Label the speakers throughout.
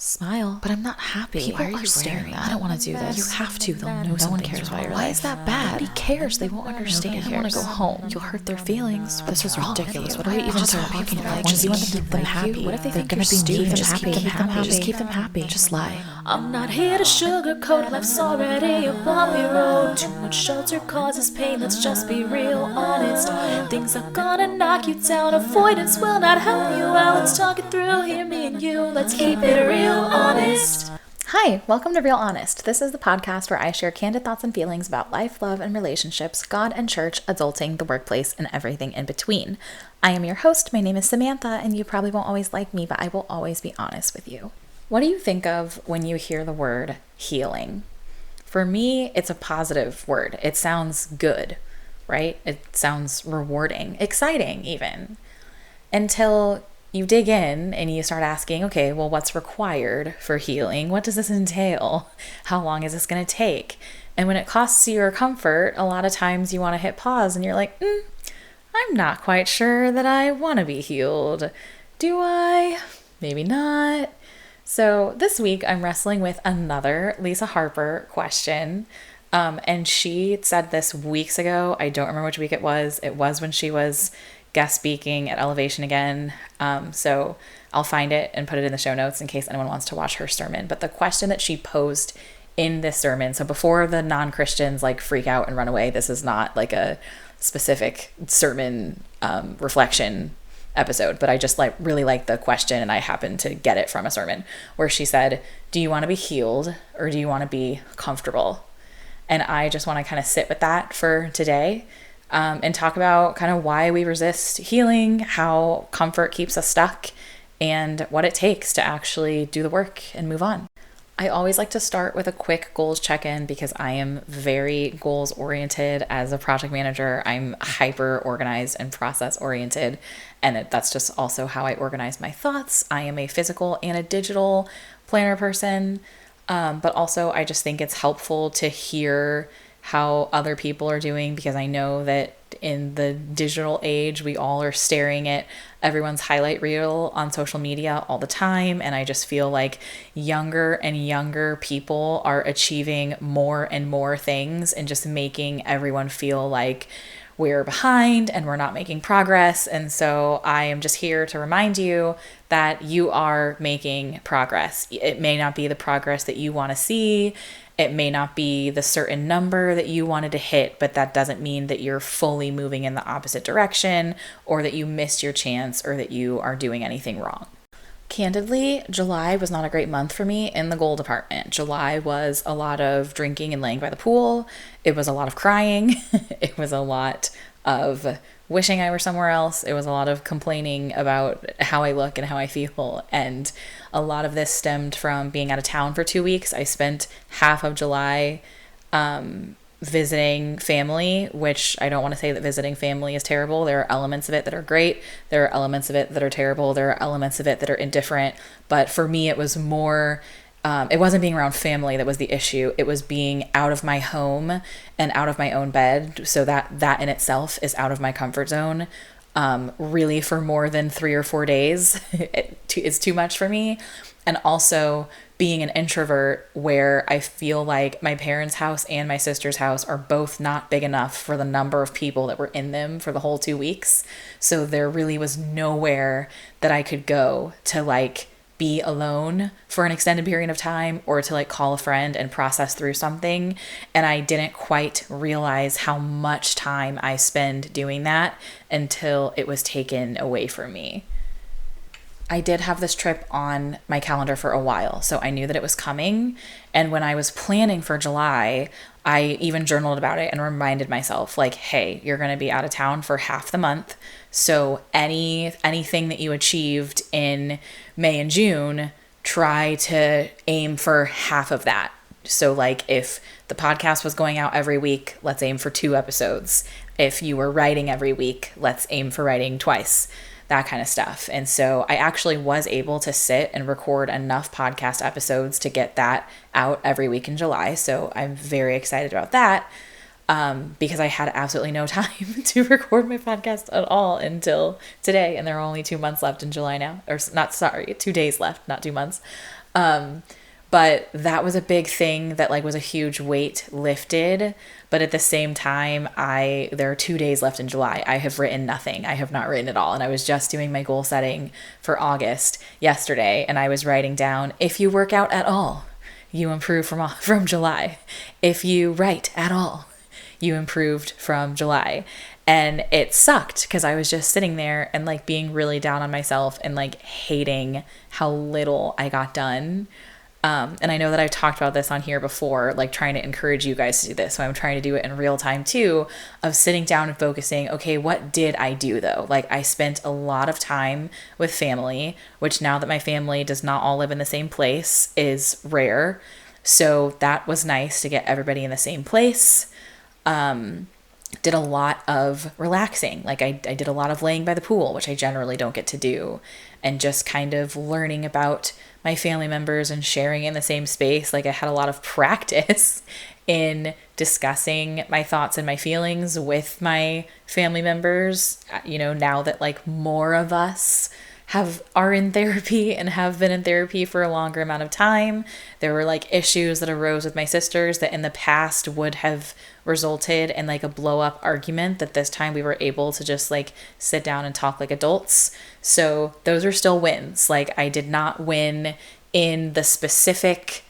Speaker 1: Smile.
Speaker 2: But I'm not happy.
Speaker 1: People
Speaker 2: Why are you
Speaker 1: staring.
Speaker 2: I don't want to do this.
Speaker 1: You have to. They'll know
Speaker 2: No one
Speaker 1: something's
Speaker 2: cares
Speaker 1: wrong.
Speaker 2: about your
Speaker 1: Why
Speaker 2: life.
Speaker 1: is that bad?
Speaker 2: Nobody cares. They won't understand.
Speaker 1: Nobody
Speaker 2: You want to
Speaker 1: cares.
Speaker 2: go home. You'll hurt their feelings.
Speaker 1: This was ridiculous. What are
Speaker 2: Why
Speaker 1: we even
Speaker 2: just
Speaker 1: talking about?
Speaker 2: like,
Speaker 1: Once
Speaker 2: just
Speaker 1: you want
Speaker 2: keep
Speaker 1: to keep them
Speaker 2: them
Speaker 1: happy,
Speaker 2: happy. What if they
Speaker 1: they're
Speaker 2: think
Speaker 1: gonna
Speaker 2: you're
Speaker 1: be
Speaker 2: stupid?
Speaker 1: mean.
Speaker 2: Just
Speaker 1: Just
Speaker 2: keep them happy.
Speaker 1: Just keep them happy. Just lie.
Speaker 3: I'm not here to sugarcoat, life's already a bumpy road. Too much shelter causes pain, let's just be real honest. Things are gonna knock you down, avoidance will not help you out. Let's talk it through, here me and you, let's keep it real honest.
Speaker 2: Hi, welcome to Real Honest. This is the podcast where I share candid thoughts and feelings about life, love, and relationships, God and church, adulting, the workplace, and everything in between. I am your host. My name is Samantha, and you probably won't always like me, but I will always be honest with you. What do you think of when you hear the word healing? For me, it's a positive word. It sounds good, right? It sounds rewarding, exciting even, until you dig in and you start asking, okay, well, what's required for healing? What does this entail? How long is this going to take? And when it costs you your comfort, a lot of times you want to hit pause and you're like, I'm not quite sure that I want to be healed. Do I? Maybe not. So this week I'm wrestling with another Lisa Harper question. And she said this weeks ago. I don't remember which week it was. It was when she was guest speaking at Elevation again. So I'll find it and put it in the show notes in case anyone wants to watch her sermon. But the question that she posed in this sermon, so before the non-Christians like freak out and run away, this is not like a specific sermon reflection episode, but I just really like the question, and I happened to get it from a sermon where she said, do you want to be healed or do you want to be comfortable? And I just want to kind of sit with that for today. And talk about kind of why we resist healing, how comfort keeps us stuck, and what it takes to actually do the work and move on. I always like to start with a quick goals check-in because I am very goals oriented as a project manager. I'm hyper organized and process oriented, and that's just also how I organize my thoughts. I am a physical and a digital planner person, but also I just think it's helpful to hear how other people are doing, because I know that in the digital age, we all are staring at everyone's highlight reel on social media all the time. And I just feel like younger and younger people are achieving more and more things and just making everyone feel like we're behind and we're not making progress. And so I am just here to remind you that you are making progress. It may not be the progress that you want to see. It may not be the certain number that you wanted to hit, but that doesn't mean that you're fully moving in the opposite direction or that you missed your chance or that you are doing anything wrong. Candidly, July was not a great month for me in the goal department. July was a lot of drinking and laying by the pool. It was a lot of crying. It was a lot of wishing I were somewhere else. It was a lot of complaining about how I look and how I feel. And a lot of this stemmed from being out of town for 2 weeks. I spent half of July visiting family, which I don't want to say that visiting family is terrible. There are elements of it that are great. There are elements of it that are terrible. There are elements of it that are indifferent. But for me, it was more, it wasn't being around family that was the issue. It was being out of my home and out of my own bed. So that in itself is out of my comfort zone. Really for more than 3 or 4 days is too much for me. And also being an introvert where I feel like my parents' house and my sister's house are both not big enough for the number of people that were in them for the whole 2 weeks. So there really was nowhere that I could go to be alone for an extended period of time or to call a friend and process through something. And I didn't quite realize how much time I spend doing that until it was taken away from me. I did have this trip on my calendar for a while, so I knew that it was coming. And when I was planning for July, I even journaled about it and reminded myself, hey, you're going to be out of town for half the month. So anything that you achieved in May and June, try to aim for half of that. So if the podcast was going out every week, let's aim for 2 episodes. If you were writing every week, let's aim for writing twice. That kind of stuff. And so I actually was able to sit and record enough podcast episodes to get that out every week in July. So I'm very excited about that because I had absolutely no time to record my podcast at all until today. And there are only 2 months left in July now, or 2 days left, not 2 months. But that was a big thing that like was a huge weight lifted. But at the same time, there are 2 days left in July. I have written nothing. I have not written at all. And I was just doing my goal setting for August yesterday. And I was writing down, if you work out at all, you improve from July. If you write at all, you improved from July. And it sucked because I was just sitting there and like being really down on myself and like hating how little I got done. And I know that I've talked about this on here before, like trying to encourage you guys to do this. So I'm trying to do it in real time too, of sitting down and focusing, okay, what did I do though? Like I spent a lot of time with family, which now that my family does not all live in the same place is rare. So that was nice to get everybody in the same place. Did a lot of relaxing. Like I did a lot of laying by the pool, which I generally don't get to do, and just kind of learning about my family members and sharing in the same space. Like I had a lot of practice in discussing my thoughts and my feelings with my family members, now that like more of us are in therapy and have been in therapy for a longer amount of time. There were like issues that arose with my sisters that in the past would have resulted in like a blow up argument, that this time we were able to just like sit down and talk like adults. So those are still wins. Like I did not win in the specific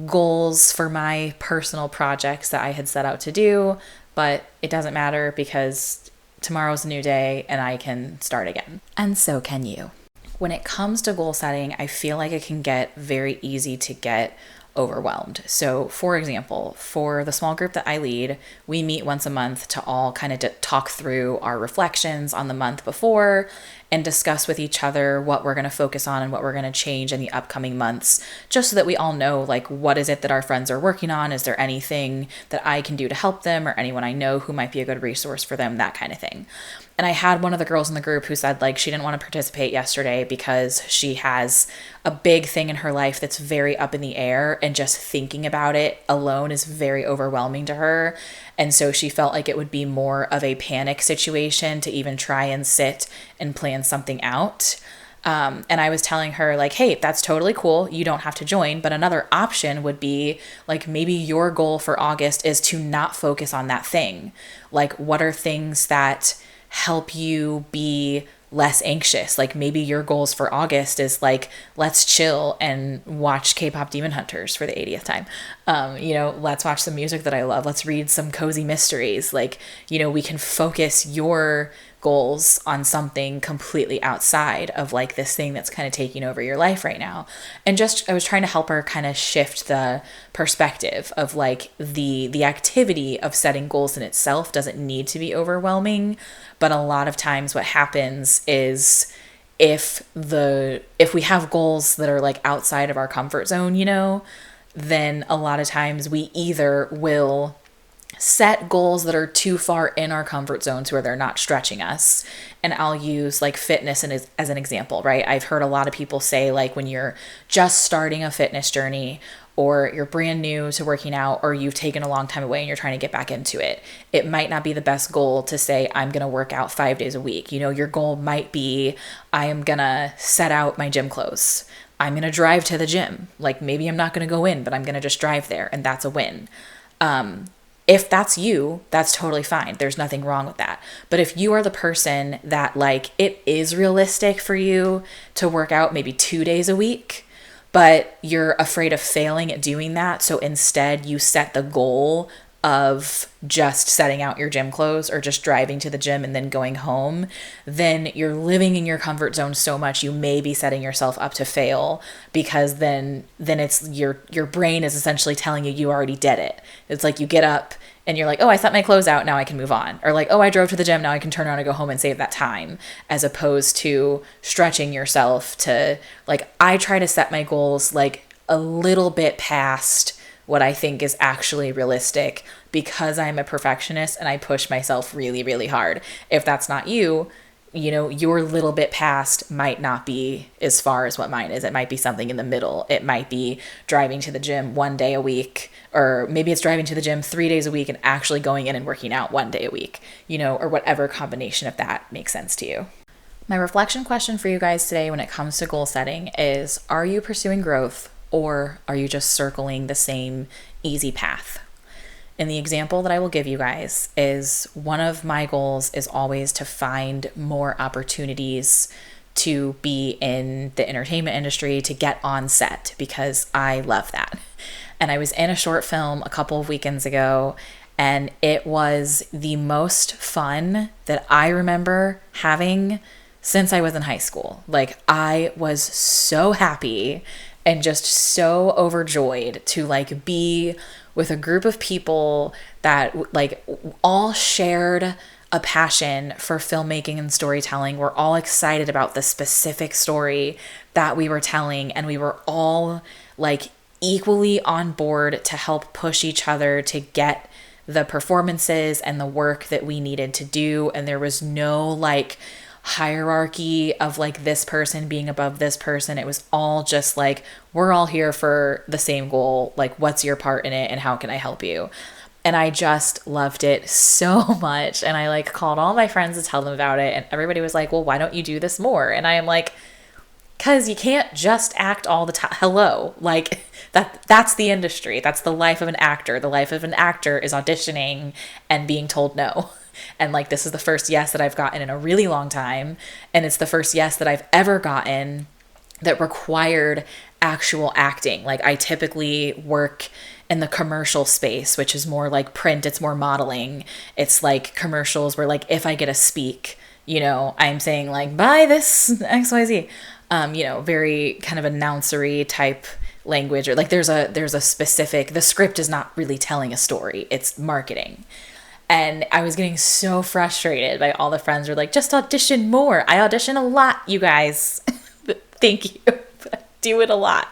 Speaker 2: goals for my personal projects that I had set out to do, but it doesn't matter because tomorrow's a new day and I can start again. And so can you. When it comes to goal setting, I feel like it can get very easy to get overwhelmed. So for example, for the small group that I lead, we meet once a month to all kind of talk through our reflections on the month before and discuss with each other what we're going to focus on and what we're going to change in the upcoming months, just so that we all know like what is it that our friends are working on? Is there anything that I can do to help them or anyone I know who might be a good resource for them, that kind of thing. And I had one of the girls in the group who said like she didn't want to participate yesterday because she has a big thing in her life that's very up in the air, and just thinking about it alone is very overwhelming to her. And so she felt like it would be more of a panic situation to even try and sit and plan something out. And I was telling her like, hey, that's totally cool. You don't have to join. But another option would be like, maybe your goal for August is to not focus on that thing. Like, what are things that help you be less anxious? Like maybe your goals for August is like, let's chill and watch K-pop Demon Hunters for the 80th time. Let's watch some music that I love. Let's read some cozy mysteries. Like, we can focus your goals on something completely outside of like this thing that's kind of taking over your life right now. And I was trying to help her kind of shift the perspective of like the activity of setting goals in itself doesn't need to be overwhelming. But a lot of times what happens is if we have goals that are like outside of our comfort zone, then a lot of times we either will set goals that are too far in our comfort zones where they're not stretching us. And I'll use like fitness as an example, right? I've heard a lot of people say like when you're just starting a fitness journey, or you're brand new to working out, or you've taken a long time away and you're trying to get back into it, it might not be the best goal to say, I'm going to work out 5 days a week. Your goal might be, I am going to set out my gym clothes. I'm going to drive to the gym. Like maybe I'm not going to go in, but I'm going to just drive there, and that's a win. If that's you, that's totally fine. There's nothing wrong with that. But if you are the person that like it is realistic for you to work out maybe 2 days a week, but you're afraid of failing at doing that, so instead you set the goal of just setting out your gym clothes or just driving to the gym and then going home, then you're living in your comfort zone so much you may be setting yourself up to fail, because then it's your brain is essentially telling you already did it. It's like you get up and you're like, oh, I set my clothes out, now I can move on. Or like, oh, I drove to the gym, now I can turn around and go home and save that time, as opposed to stretching yourself to like, I try to set my goals like a little bit past what I think is actually realistic, because I'm a perfectionist and I push myself really, really hard. If that's not you, your little bit past might not be as far as what mine is. It might be something in the middle. It might be driving to the gym 1 day a week, or maybe it's driving to the gym 3 days a week and actually going in and working out 1 day a week, or whatever combination of that makes sense to you. My reflection question for you guys today when it comes to goal setting is, are you pursuing growth Or are you just circling the same easy path? And the example that I will give you guys is one of my goals is always to find more opportunities to be in the entertainment industry, to get on set, because I love that. And I was in a short film a couple of weekends ago, and it was the most fun that I remember having since I was in high school. Like, I was so happy and just so overjoyed to like be with a group of people that like all shared a passion for filmmaking and storytelling. We're all excited about the specific story that we were telling, and we were all like equally on board to help push each other to get the performances and the work that we needed to do. And there was no like hierarchy of like this person being above this person. It was all just like, we're all here for the same goal. Like, what's your part in it and how can I help you? And I just loved it so much. And I like called all my friends to tell them about it. And everybody was like, well, why don't you do this more? And I am like, because you can't just act all the time. Hello. Like that's the industry. That's the life of an actor. The life of an actor is auditioning and being told no. And like, this is the first yes that I've gotten in a really long time. And it's the first yes that I've ever gotten that required actual acting. Like, I typically work in the commercial space, which is more like print. It's more modeling. It's like commercials where like, if I get to speak, you know, I'm saying like, buy this XYZ, you know, very kind of announcery type language, or like there's a specific, the script is not really telling a story. It's marketing. And I was getting so frustrated by all the friends who were like, just audition more. I audition a lot, you guys. Thank you. I do it a lot.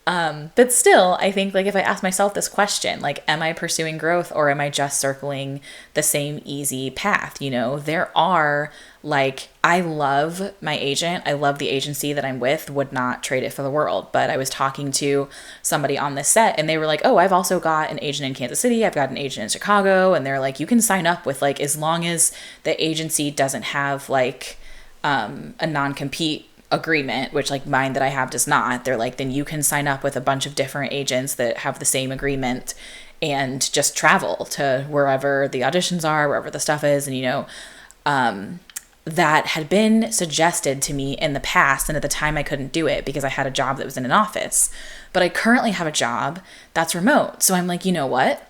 Speaker 2: But still, I think like if I ask myself this question, like, am I pursuing growth or am I just circling the same easy path? You know, there are like, I love my agent. I love the agency that I'm with, would not trade it for the world. But I was talking to somebody on this set and they were like, oh, I've also got an agent in Kansas City. I've got an agent in Chicago. And they're like, you can sign up with like, as long as the agency doesn't have like a non-compete agreement, which like mine that I have does not. They're like, then you can sign up with a bunch of different agents that have the same agreement and just travel to wherever the auditions are, wherever the stuff is. And, you know, that had been suggested to me in the past. And at the time I couldn't do it because I had a job that was in an office, but I currently have a job that's remote. So I'm like, you know what?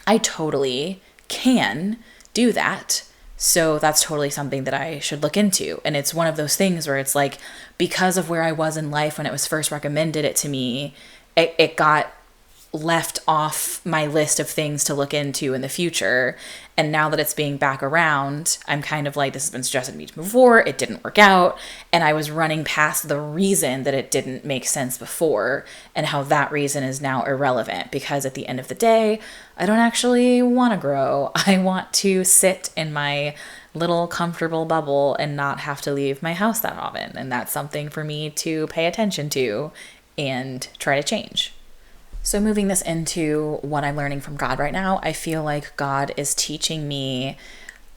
Speaker 2: I totally can do that. So that's totally something that I should look into. And it's one of those things where it's like, because of where I was in life when it was first recommended it to me, it got left off my list of things to look into in the future. And now that it's being back around, I'm kind of like, this has been suggested to me before, it didn't work out. And I was running past the reason that it didn't make sense before and how that reason is now irrelevant, because at the end of the day, I don't actually want to grow. I want to sit in my little comfortable bubble and not have to leave my house that often. And that's something for me to pay attention to and try to change. So moving this into what I'm learning from God right now, I feel like God is teaching me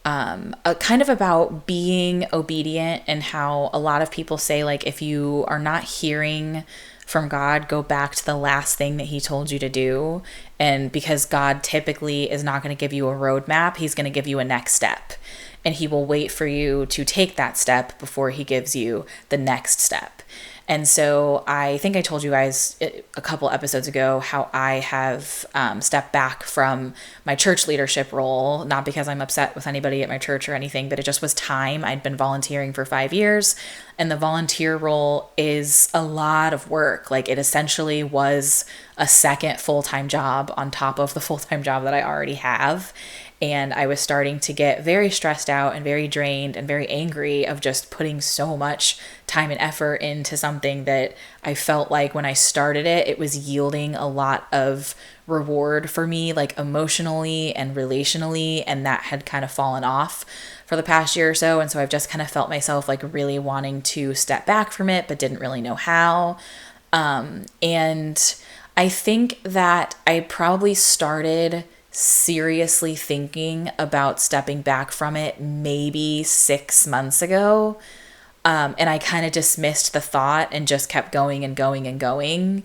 Speaker 2: a kind of about being obedient, and how a lot of people say, like, if you are not hearing from God, go back to the last thing that he told you to do. And because God typically is not going to give you a roadmap, he's going to give you a next step. And he will wait for you to take that step before he gives you the next step. And so I think I told you guys a couple episodes ago how I have stepped back from my church leadership role, not because I'm upset with anybody at my church or anything, but it just was time. I'd been volunteering for 5 years, and the volunteer role is a lot of work. Like, it essentially was a second full-time job on top of the full-time job that I already have. And I was starting to get very stressed out and very drained and very angry of just putting so much time and effort into something that I felt like when I started it, it was yielding a lot of reward for me, like emotionally and relationally. And that had kind of fallen off for the past year or so. And so I've just kind of felt myself like really wanting to step back from it, but didn't really know how. And I think that I probably started seriously thinking about stepping back from it maybe 6 months ago. And I kind of dismissed the thought and just kept going and going and going.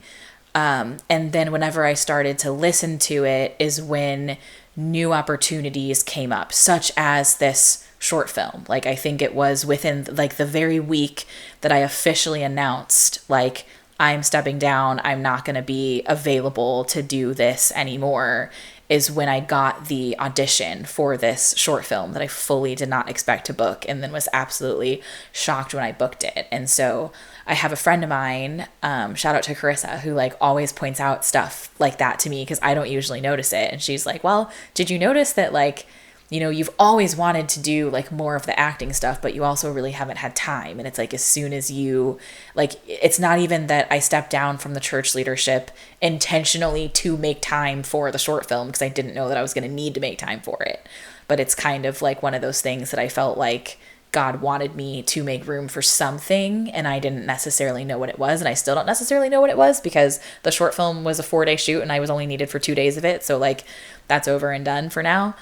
Speaker 2: And then whenever I started to listen to it is when new opportunities came up, such as this short film. Like, I think it was within like the very week that I officially announced, like, I'm stepping down, I'm not going to be available to do this anymore, is when I got the audition for this short film that I fully did not expect to book, and then was absolutely shocked when I booked it. And so I have a friend of mine, shout out to Carissa, who like always points out stuff like that to me because I don't usually notice it. And she's like, well, did you notice that, like, you know, you've always wanted to do like more of the acting stuff, but you also really haven't had time. And it's like, as soon as you, like, it's not even that I stepped down from the church leadership intentionally to make time for the short film, because I didn't know that I was going to need to make time for it. But it's kind of like one of those things that I felt like God wanted me to make room for something, and I didn't necessarily know what it was. And I still don't necessarily know what it was, because the short film was a 4-day shoot and I was only needed for 2 days of it. So like, that's over and done for now.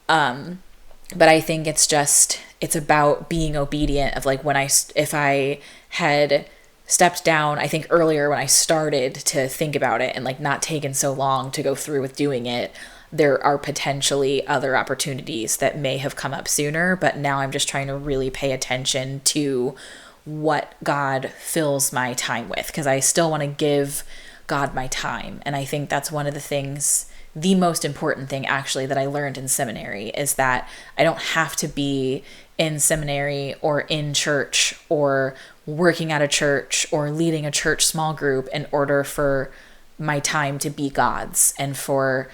Speaker 2: But I think it's about being obedient of like, if I had stepped down, I think earlier when I started to think about it and like not taken so long to go through with doing it, there are potentially other opportunities that may have come up sooner. But now I'm just trying to really pay attention to what God fills my time with, because I still want to give God my time. And I think that's one of the things, the most important thing actually that I learned in seminary, is that I don't have to be in seminary or in church or working at a church or leading a church small group in order for my time to be God's and for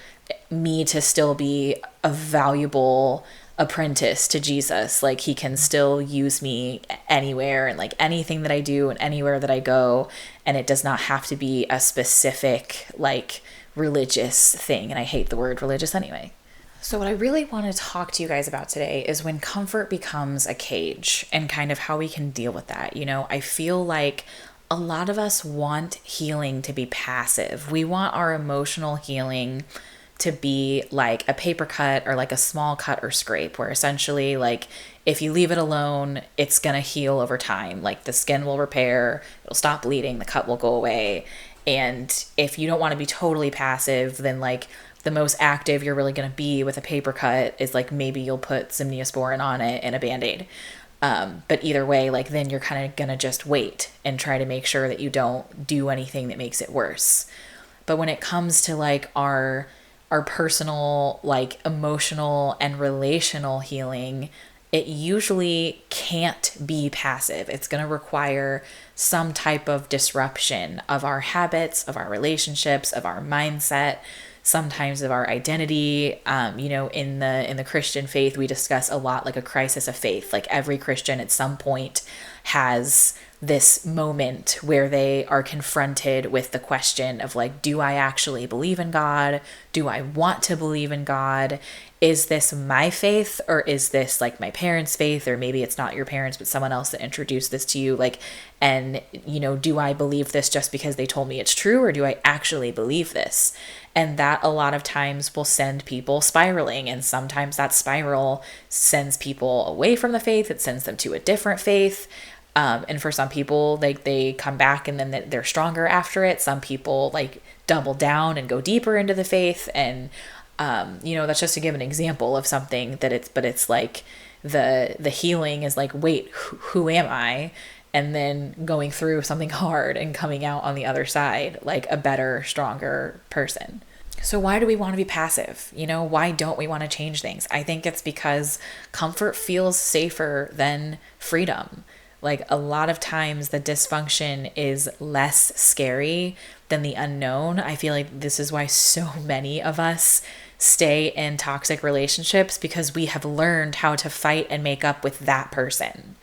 Speaker 2: me to still be a valuable apprentice to Jesus. Like, he can still use me anywhere and like anything that I do and anywhere that I go. And it does not have to be a specific like religious thing. And I hate the word religious anyway. So what I really want to talk to you guys about today is when comfort becomes a cage and kind of how we can deal with that. You know, I feel like a lot of us want healing to be passive. We want our emotional healing to be like a paper cut or like a small cut or scrape, where essentially like if you leave it alone, it's going to heal over time. Like the skin will repair, it'll stop bleeding, the cut will go away. And if you don't want to be totally passive, then like the most active you're really going to be with a paper cut is like maybe you'll put some Neosporin on it and a Band-Aid. But either way, like then you're kind of going to just wait and try to make sure that you don't do anything that makes it worse. But when it comes to like our personal, like emotional and relational healing, it usually can't be passive. It's going to require some type of disruption of our habits, of our relationships, of our mindset, sometimes of our identity. You know, in the Christian faith, we discuss a lot like a crisis of faith. Like every Christian at some point has this moment where they are confronted with the question of like, do I actually believe in God? Do I want to believe in God? Is this my faith, or is this like my parents' faith? Or maybe it's not your parents, but someone else that introduced this to you. Like, and you know, do I believe this just because they told me it's true, or do I actually believe this? And that a lot of times will send people spiraling. And sometimes that spiral sends people away from the faith. It sends them to a different faith. And for some people, like they come back and then they're stronger after it. Some people like double down and go deeper into the faith. And, you know, that's just to give an example of something that it's like the healing is like, wait, who am I? And then going through something hard and coming out on the other side, like a better, stronger person. So why do we want to be passive? You know, why don't we want to change things? I think it's because comfort feels safer than freedom. Like a lot of times the dysfunction is less scary than the unknown. I feel like this is why so many of us stay in toxic relationships, because we have learned how to fight and make up with that person.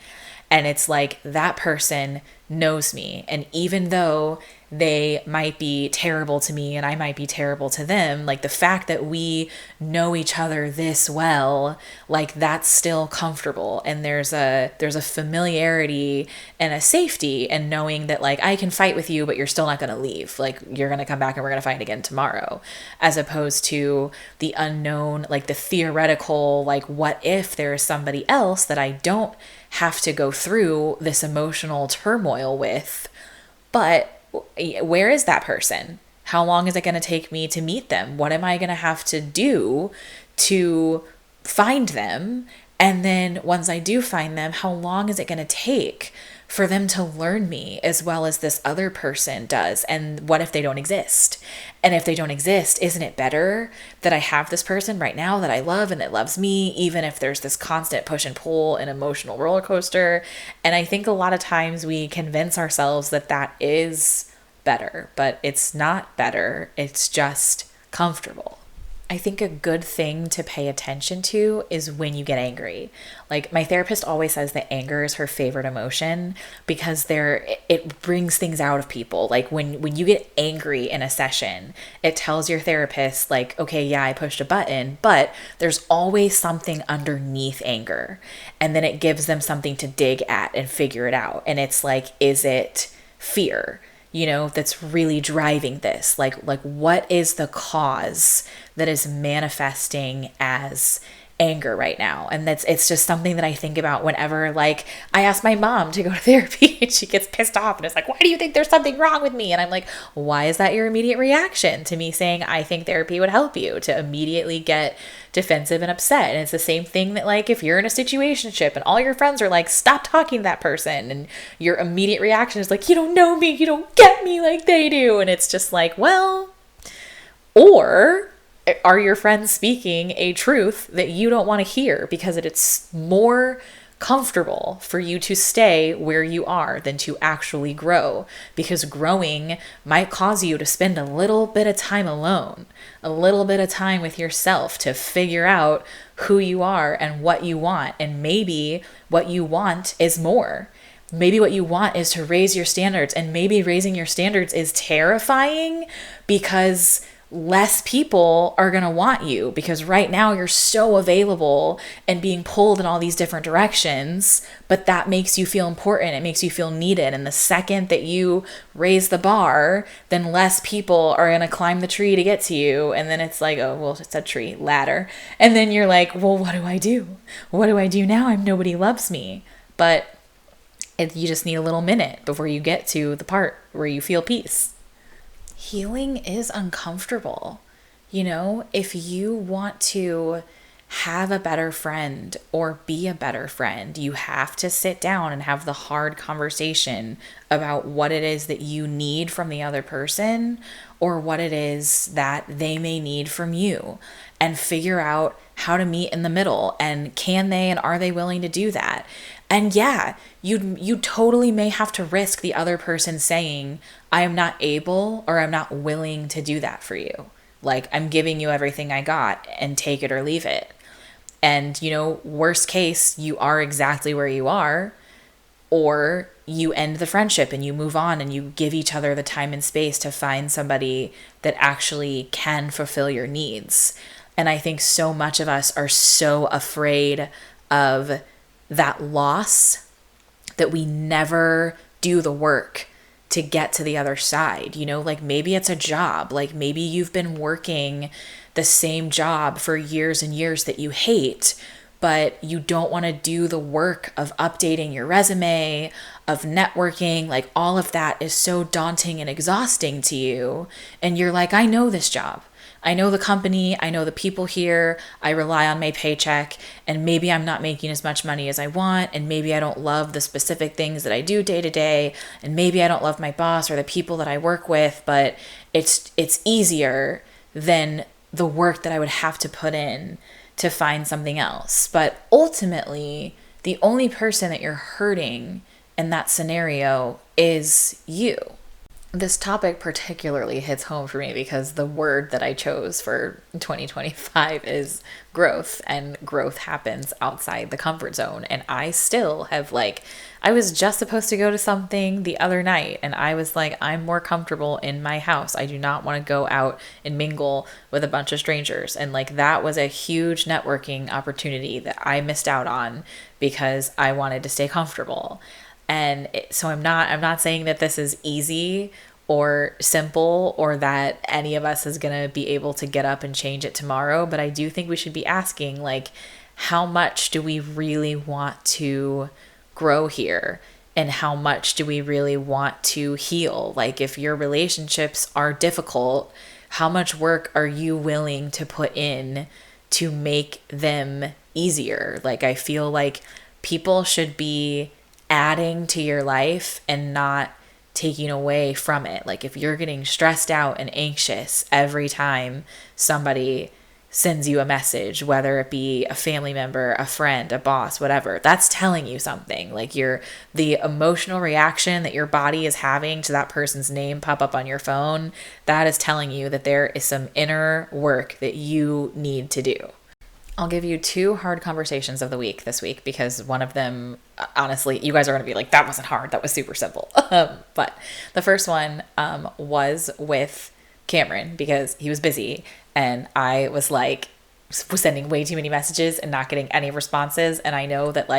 Speaker 2: And it's like that person knows me. And even though they might be terrible to me and I might be terrible to them, like the fact that we know each other this well, like that's still comfortable. And there's a familiarity and a safety in knowing that like I can fight with you, but you're still not going to leave. Like you're going to come back and we're going to fight again tomorrow, as opposed to the unknown, like the theoretical, like what if there is somebody else that I don't have to go through this emotional turmoil with, but where is that person? How long is it going to take me to meet them? What am I going to have to do to find them? And then once I do find them, how long is it going to take for them to learn me as well as this other person does? And what if they don't exist? And if they don't exist, isn't it better that I have this person right now that I love and that loves me, even if there's this constant push and pull and emotional roller coaster? And I think a lot of times we convince ourselves that that is better, but it's not better. It's just comfortable. I think a good thing to pay attention to is when you get angry. Like, my therapist always says that anger is her favorite emotion because it brings things out of people. Like when you get angry in a session, it tells your therapist like, okay, yeah, I pushed a button, but there's always something underneath anger. And then it gives them something to dig at and figure it out. And it's like, is it fear? That's really driving this. Like what is the cause that is manifesting as anger right now? And it's just something that I think about whenever, like, I ask my mom to go to therapy and she gets pissed off and it's like, why do you think there's something wrong with me? And I'm like, why is that your immediate reaction to me saying I think therapy would help you? To immediately get defensive and upset. And it's the same thing that, like, if you're in a situationship and all your friends are like, stop talking to that person, and your immediate reaction is like, you don't know me, you don't get me like they do. And it's just like, well, or are your friends speaking a truth that you don't want to hear because it's more comfortable for you to stay where you are than to actually grow? Because growing might cause you to spend a little bit of time alone, a little bit of time with yourself to figure out who you are and what you want. And maybe what you want is more. Maybe what you want is to raise your standards, and maybe raising your standards is terrifying because less people are going to want you, because right now you're so available and being pulled in all these different directions, but that makes you feel important. It makes you feel needed. And the second that you raise the bar, then less people are going to climb the tree to get to you. And then it's like, oh, well, it's a tree, ladder. And then you're like, well, what do I do? What do I do now? Nobody loves me. But you just need a little minute before you get to the part where you feel peace. Healing is uncomfortable. If you want to have a better friend or be a better friend, you have to sit down and have the hard conversation about what it is that you need from the other person or what it is that they may need from you, and figure out how to meet in the middle. And can they and are they willing to do that? And yeah, you totally may have to risk the other person saying, I am not able or I'm not willing to do that for you. Like, I'm giving you everything I got and take it or leave it. And, worst case, you are exactly where you are, or you end the friendship and you move on and you give each other the time and space to find somebody that actually can fulfill your needs. And I think so much of us are so afraid of that loss that we never do the work to get to the other side. Like, maybe it's a job. Like, maybe you've been working the same job for years and years that you hate, but you don't want to do the work of updating your resume, of networking. Like, all of that is so daunting and exhausting to you. And you're like, I know this job. I know the company, I know the people here, I rely on my paycheck, and maybe I'm not making as much money as I want, and maybe I don't love the specific things that I do day to day, and maybe I don't love my boss or the people that I work with, but it's easier than the work that I would have to put in to find something else. But ultimately, the only person that you're hurting in that scenario is you. This topic particularly hits home for me because the word that I chose for 2025 is growth, and growth happens outside the comfort zone. And I still have, I was just supposed to go to something the other night and I was like, I'm more comfortable in my house. I do not want to go out and mingle with a bunch of strangers. And that was a huge networking opportunity that I missed out on because I wanted to stay comfortable. And so I'm not saying that this is easy or simple or that any of us is going to be able to get up and change it tomorrow. But I do think we should be asking, how much do we really want to grow here? and how much do we really want to heal? Like, if your relationships are difficult, how much work are you willing to put in to make them easier? Like, I feel like people should be adding to your life and not taking away from it. Like, if you're getting stressed out and anxious every time somebody sends you a message, whether it be a family member, a friend, a boss, whatever, that's telling you something. Like, the emotional reaction that your body is having to that person's name pop up on your phone, that is telling you that there is some inner work that you need to do. I'll give you 2 hard conversations of the week this week, because one of them, honestly, you guys are going to be like, that wasn't hard, that was super simple. But the first one was with Cameron, because he was busy and I was sending way too many messages and not getting any responses. And I know that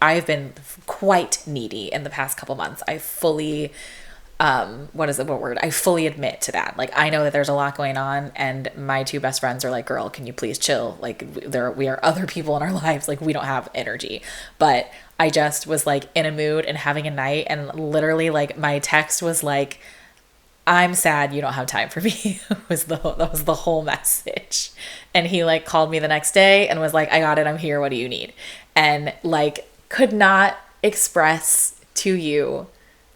Speaker 2: I've been quite needy in the past couple months. I fully I fully admit to that. Like, I know that there's a lot going on, and my 2 best friends are like, girl, can you please chill? Like, we are other people in our lives. Like, we don't have energy. But I just was like in a mood and having a night, and literally like my text was like, I'm sad you don't have time for me. That was the whole message. And he like called me the next day and was like, I got it, I'm here, what do you need? And like could not express to you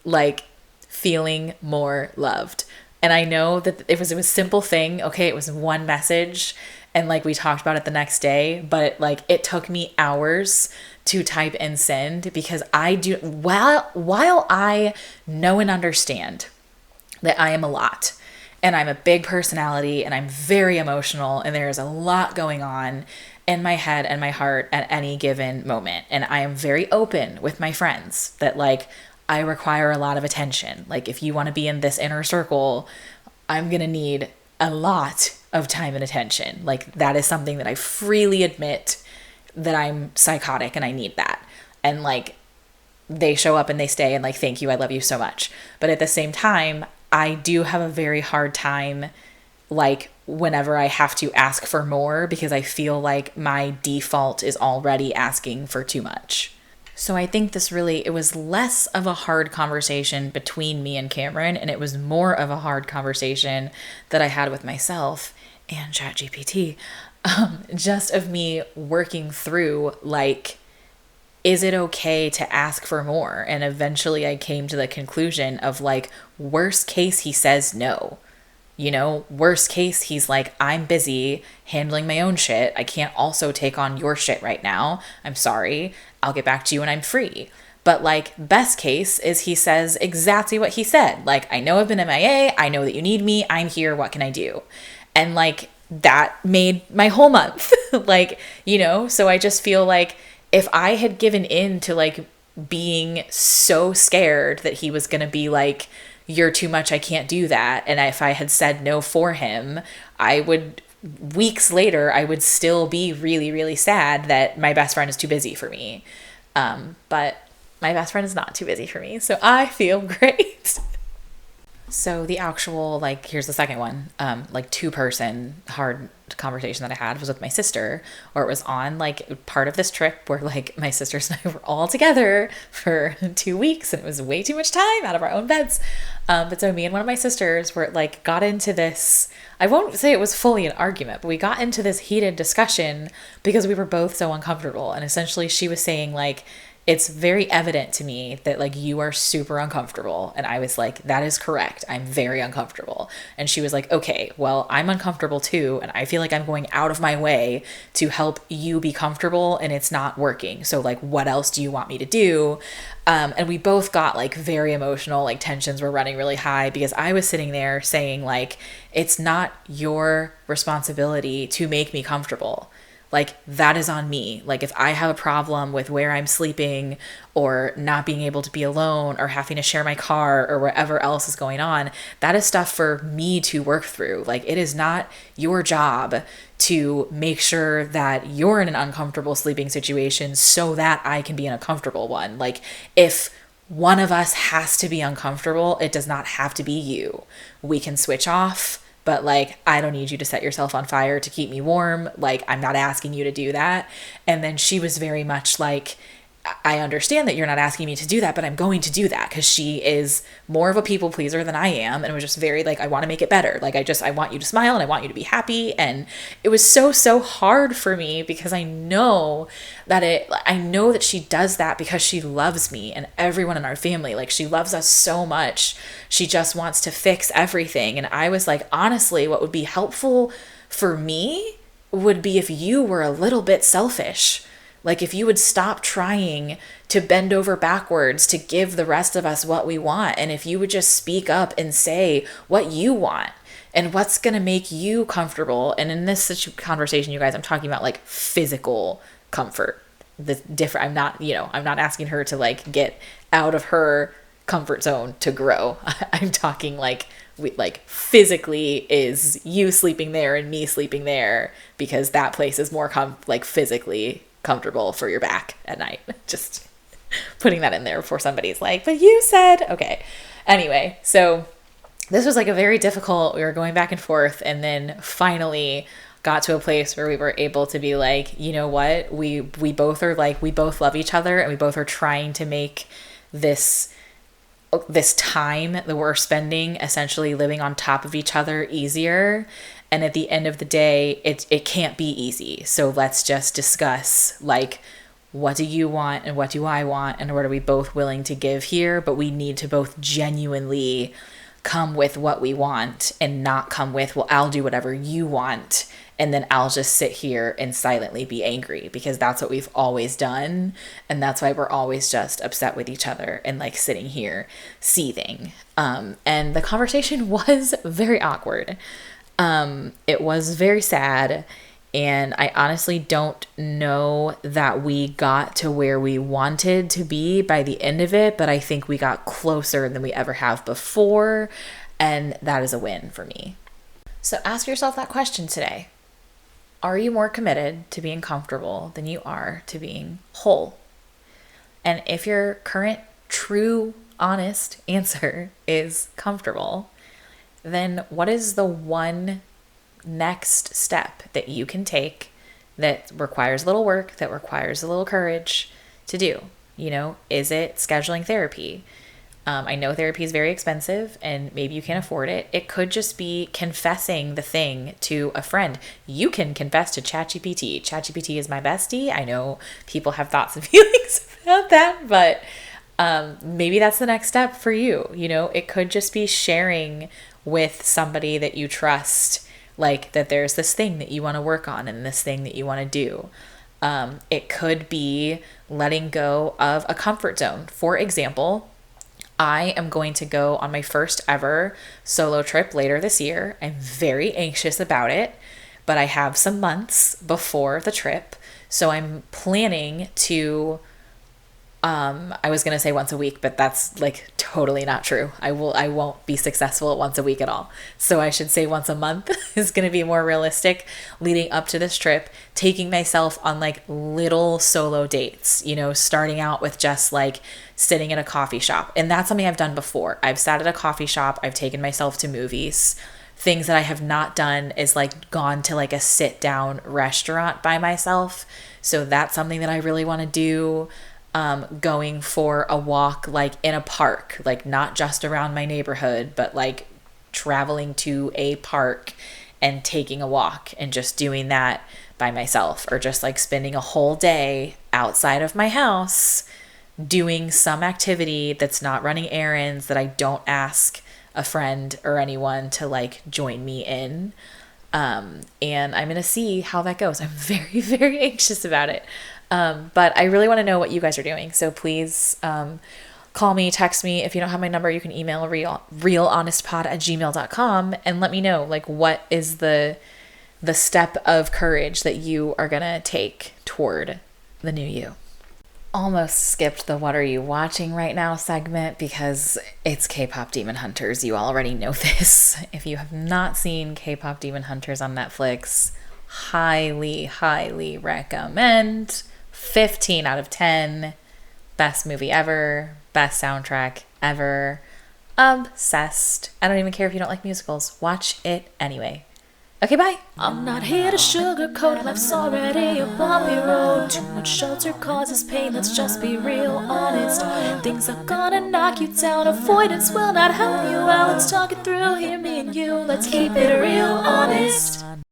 Speaker 2: like feeling more loved. And I know that it was a simple thing. Okay, it was one message and like we talked about it the next day, but like it took me hours to type and send, because I do, while I know and understand that I am a lot and I'm a big personality and I'm very emotional and there's a lot going on in my head and my heart at any given moment. And I am very open with my friends that like I require a lot of attention. Like, if you want to be in this inner circle, I'm going to need a lot of time and attention. Like, that is something that I freely admit that I'm psychotic and I need that. And like, they show up and they stay and like, thank you, I love you so much. But at the same time, I do have a very hard time, like, whenever I have to ask for more, because I feel like my default is already asking for too much. So I think it was less of a hard conversation between me and Cameron, and it was more of a hard conversation that I had with myself and ChatGPT, just of me working through, like, is it okay to ask for more? And eventually I came to the conclusion of like, worst case, he says no. You know, worst case, he's like, I'm busy handling my own shit. I can't also take on your shit right now. I'm sorry. I'll get back to you when I'm free. But like, best case is he says exactly what he said. Like, I know I've been MIA. I know that you need me. I'm here. What can I do? And like, that made my whole month. Like, you know, so I just feel like, if I had given in to like being so scared that he was going to be like, you're too much, I can't do that. And if I had said no for him, weeks later, I would still be really, really sad that my best friend is too busy for me. But my best friend is not too busy for me. So I feel great. So the actual, like, here's the second one, like 2-person hard conversation that I had was with my sister, or it was on like part of this trip where like my sisters and I were all together for 2 weeks and it was way too much time out of our own beds. But so me and one of my sisters were like, got into this, I won't say it was fully an argument, but we got into this heated discussion because we were both so uncomfortable. And essentially she was saying like, it's very evident to me that like you are super uncomfortable. And I was like, that is correct. I'm very uncomfortable. And she was like, okay, well, I'm uncomfortable too. And I feel like I'm going out of my way to help you be comfortable and it's not working. So like, what else do you want me to do? And we both got like very emotional, like tensions were running really high because I was sitting there saying like, it's not your responsibility to make me comfortable. Like, that is on me. Like, if I have a problem with where I'm sleeping or not being able to be alone or having to share my car or whatever else is going on, that is stuff for me to work through. Like, it is not your job to make sure that you're in an uncomfortable sleeping situation so that I can be in a comfortable one. Like, if one of us has to be uncomfortable, it does not have to be you. We can switch off. But like, I don't need you to set yourself on fire to keep me warm. Like, I'm not asking you to do that. And then she was very much like, I understand that you're not asking me to do that, but I'm going to do that because she is more of a people pleaser than I am. And it was just very like, I want to make it better. Like, I want you to smile and I want you to be happy. And it was so hard for me because I know that she does that because she loves me and everyone in our family. Like, she loves us so much. She just wants to fix everything. And I was like, honestly, what would be helpful for me would be if you were a little bit selfish. Like, if you would stop trying to bend over backwards to give the rest of us what we want, and if you would just speak up and say what you want and what's going to make you comfortable. And in this conversation, you guys, I'm talking about like physical comfort. I'm not asking her to like get out of her comfort zone to grow. I'm talking like physically is you sleeping there and me sleeping there, because that place is more physically comfortable for your back at night. Just putting that in there before somebody's like, but you said, okay. Anyway, so this was like a very difficult, we were going back and forth, and then finally got to a place where we were able to be like, you know what, we both are like, we both love each other and we both are trying to make this time that we're spending essentially living on top of each other easier. And at the end of the day, it can't be easy. So let's just discuss, like, what do you want and what do I want and what are we both willing to give here? But we need to both genuinely come with what we want and not come with, well, I'll do whatever you want, and then I'll just sit here and silently be angry, because that's what we've always done. And that's why we're always just upset with each other and like sitting here seething. And the conversation was very awkward. It was very sad, and I honestly don't know that we got to where we wanted to be by the end of it, but I think we got closer than we ever have before, and that is a win for me. So ask yourself that question today. Are you more committed to being comfortable than you are to being whole? And if your current, true, honest answer is comfortable, then what is the one next step that you can take that requires a little work, that requires a little courage to do? You know, is it scheduling therapy? I know therapy is very expensive and maybe you can't afford it. It could just be confessing the thing to a friend. You can confess to ChatGPT. ChatGPT is my bestie. I know people have thoughts and feelings about that, but maybe that's the next step for you. You know, it could just be sharing with somebody that you trust, like that there's this thing that you want to work on and this thing that you want to do. It could be letting go of a comfort zone. For example, I am going to go on my first ever solo trip later this year. I'm very anxious about it, but I have some months before the trip. So I'm planning to, I was going to say once a week, but that's like totally not true. I won't be successful at once a week at all. So I should say once a month is going to be more realistic leading up to this trip, taking myself on like little solo dates, you know, starting out with just like sitting at a coffee shop. And that's something I've done before. I've sat at a coffee shop. I've taken myself to movies. Things that I have not done is like gone to like a sit down restaurant by myself. So that's something that I really want to do. Going for a walk like in a park, like not just around my neighborhood, but like traveling to a park and taking a walk and just doing that by myself, or just like spending a whole day outside of my house doing some activity that's not running errands, that I don't ask a friend or anyone to like join me in. And I'm going to see how that goes. I'm very, very anxious about it. But I really want to know what you guys are doing. So please call me, text me. If you don't have my number, you can email realhonestpod@gmail.com and let me know, like, what is the step of courage that you are going to take toward the new you. Almost skipped the what are you watching right now segment because it's K-pop Demon Hunters. You already know this. If you have not seen K-pop Demon Hunters on Netflix, highly, highly recommend. 15 out of 10. Best movie ever. Best soundtrack ever. Obsessed. I don't even care if you don't like musicals. Watch it anyway. Okay, bye.
Speaker 3: I'm not here to sugarcoat, life's already a bumpy road. Too much shelter causes pain, let's just be real honest. Things are gonna knock you down, avoidance will not help you out. Let's talk it through here, me and you, let's keep it real